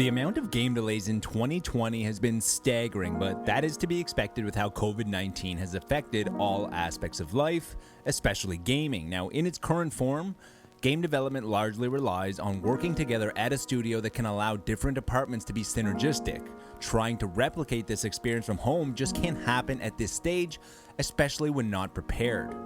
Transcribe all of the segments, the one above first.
The amount of game delays in 2020 has been staggering, but that is to be expected with how COVID-19 has affected all aspects of life, especially gaming. Now, in its current form, game development largely relies on working together at a studio that can allow different departments to be synergistic. Trying to replicate this experience from home just can't happen at this stage, especially when not prepared.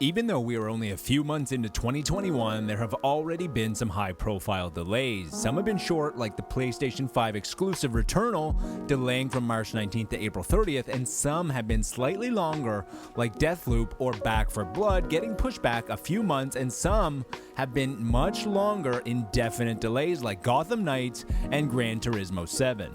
Even though we are only a few months into 2021, there have already been some high-profile delays. Some have been short, like the PlayStation 5 exclusive Returnal, delaying from March 19th to April 30th, and some have been slightly longer, like DeathLoop or Back 4 Blood, getting pushed back a few months, and some have been much longer, indefinite delays, like Gotham Knights and Gran Turismo 7.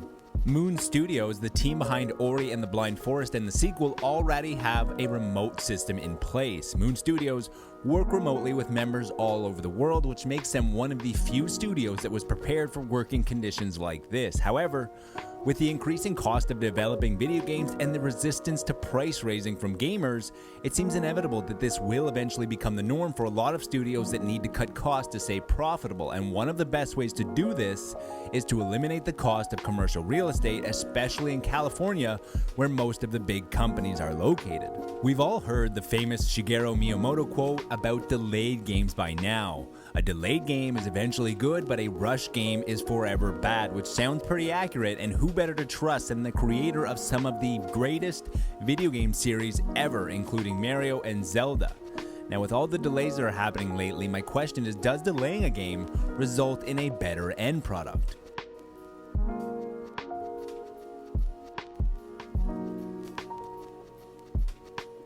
Moon Studios, the team behind Ori and the Blind Forest and the sequel, already have a remote system in place. Moon Studios work remotely with members all over the world, which makes them one of the few studios that was prepared for working conditions like this. However, with the increasing cost of developing video games and the resistance to price raising from gamers, it seems inevitable that this will eventually become the norm for a lot of studios that need to cut costs to stay profitable, and one of the best ways to do this is to eliminate the cost of commercial real estate, especially in California, where most of the big companies are located. We've all heard the famous Shigeru Miyamoto quote about delayed games by now. A delayed game is eventually good, but a rushed game is forever bad, which sounds pretty accurate, and who better to trust than the creator of some of the greatest video game series ever, including Mario and Zelda. Now, with all the delays that are happening lately, my question is, does delaying a game result in a better end product?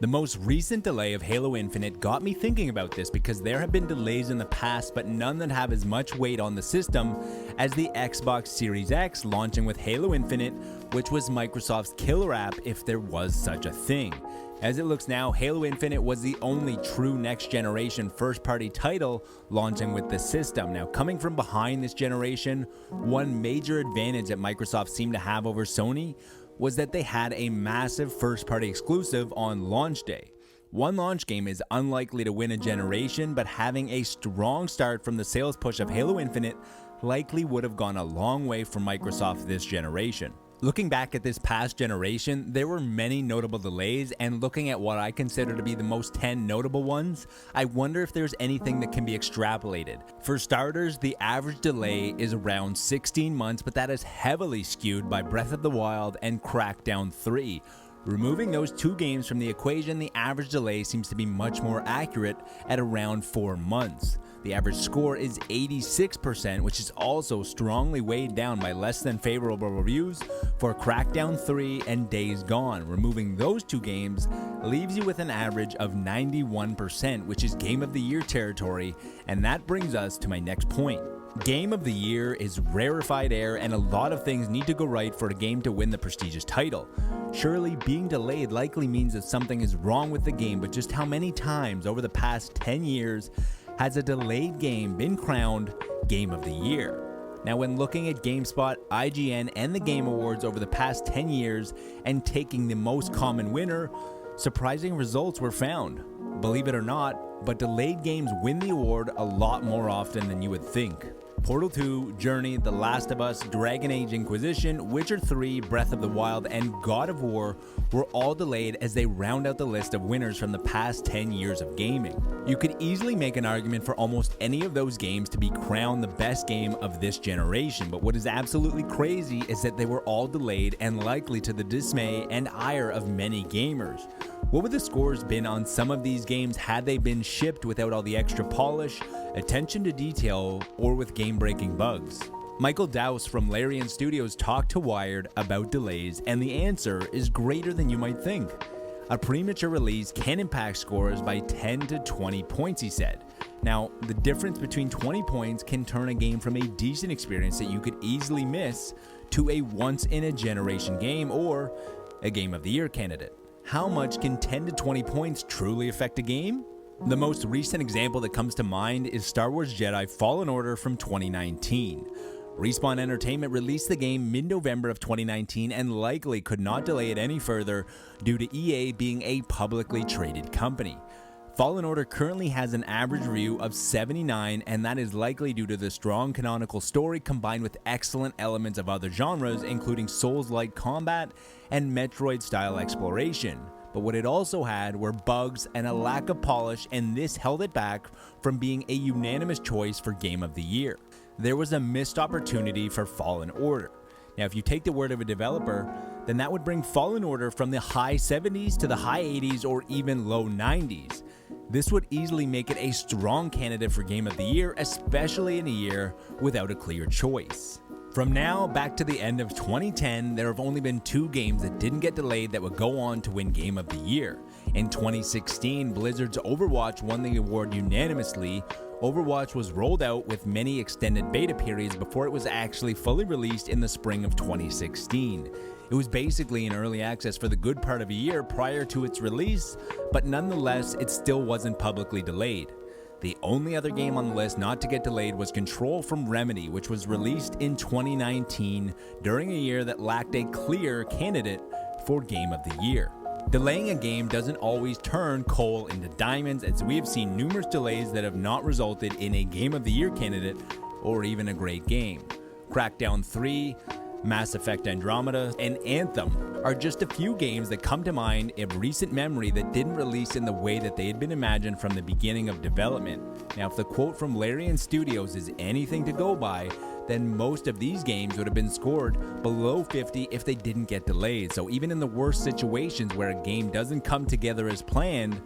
The most recent delay of Halo Infinite got me thinking about this because there have been delays in the past, but none that have as much weight on the system as the Xbox Series X launching with Halo Infinite, which was Microsoft's killer app if there was such a thing. As it looks now, Halo Infinite was the only true next-generation first-party title launching with the system. Now, coming from behind this generation, one major advantage that Microsoft seemed to have over Sony was that they had a massive first-party exclusive on launch day. One launch game is unlikely to win a generation, but having a strong start from the sales push of Halo Infinite likely would have gone a long way for Microsoft this generation. Looking back at this past generation, there were many notable delays, and looking at what I consider to be the most 10 notable ones, I wonder if there's anything that can be extrapolated. For starters, the average delay is around 16 months, but that is heavily skewed by Breath of the Wild and Crackdown 3. Removing those two games from the equation, the average delay seems to be much more accurate at around 4 months. The average score is 86%, which is also strongly weighed down by less than favorable reviews for Crackdown 3 and Days Gone. Removing those two games leaves you with an average of 91%, which is Game of the Year territory, and that brings us to my next point. Game of the Year is rarefied air, and a lot of things need to go right for a game to win the prestigious title. Surely, being delayed likely means that something is wrong with the game, but just how many times over the past 10 years has a delayed game been crowned Game of the Year? Now, when looking at GameSpot, IGN, and the Game Awards over the past 10 years and taking the most common winner, surprising results were found. Believe it or not, but delayed games win the award a lot more often than you would think. Portal 2, Journey, The Last of Us, Dragon Age Inquisition, Witcher 3, Breath of the Wild, and God of War were all delayed as they round out the list of winners from the past 10 years of gaming. You could easily make an argument for almost any of those games to be crowned the best game of this generation, but what is absolutely crazy is that they were all delayed and likely to the dismay and ire of many gamers. What would the scores been on some of these games had they been shipped without all the extra polish, attention to detail, or with game-breaking bugs? Michael Dowse from Larian Studios talked to Wired about delays, and the answer is greater than you might think. A premature release can impact scores by 10 to 20 points, he said. Now, the difference between 20 points can turn a game from a decent experience that you could easily miss to a once-in-a-generation game or a Game of the Year candidate. How much can 10 to 20 points truly affect a game? The most recent example that comes to mind is Star Wars Jedi Fallen Order from 2019. Respawn Entertainment released the game mid-November of 2019 and likely could not delay it any further due to EA being a publicly traded company. Fallen Order currently has an average review of 79, and that is likely due to the strong canonical story combined with excellent elements of other genres, including Souls-like combat and Metroid-style exploration. But what it also had were bugs and a lack of polish, and this held it back from being a unanimous choice for Game of the Year. There was a missed opportunity for Fallen Order. Now, if you take the word of a developer, then that would bring Fallen Order from the high 70s to the high 80s or even low 90s. This would easily make it a strong candidate for Game of the Year, especially in a year without a clear choice. From now back to the end of 2010, there have only been 2 games that didn't get delayed that would go on to win Game of the Year. In 2016, Blizzard's Overwatch won the award unanimously. Overwatch was rolled out with many extended beta periods before it was actually fully released in the spring of 2016. It was basically in early access for the good part of a year prior to its release, but nonetheless, it still wasn't publicly delayed. The only other game on the list not to get delayed was Control from Remedy, which was released in 2019 during a year that lacked a clear candidate for Game of the Year. Delaying a game doesn't always turn coal into diamonds, as we have seen numerous delays that have not resulted in a Game of the Year candidate or even a great game. Crackdown 3, Mass Effect Andromeda, and Anthem are just a few games that come to mind of recent memory that didn't release in the way that they had been imagined from the beginning of development. Now, if the quote from Larian Studios is anything to go by, then most of these games would have been scored below 50 if they didn't get delayed. So even in the worst situations where a game doesn't come together as planned,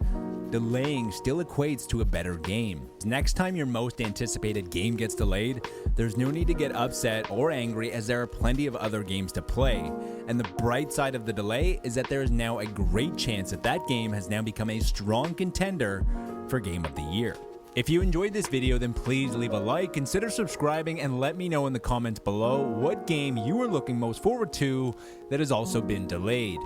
delaying still equates to a better game. Next time your most anticipated game gets delayed, there's no need to get upset or angry, as there are plenty of other games to play. And the bright side of the delay is that there is now a great chance that that game has now become a strong contender for Game of the Year. If you enjoyed this video, then please leave a like, consider subscribing, and let me know in the comments below what game you are looking most forward to that has also been delayed.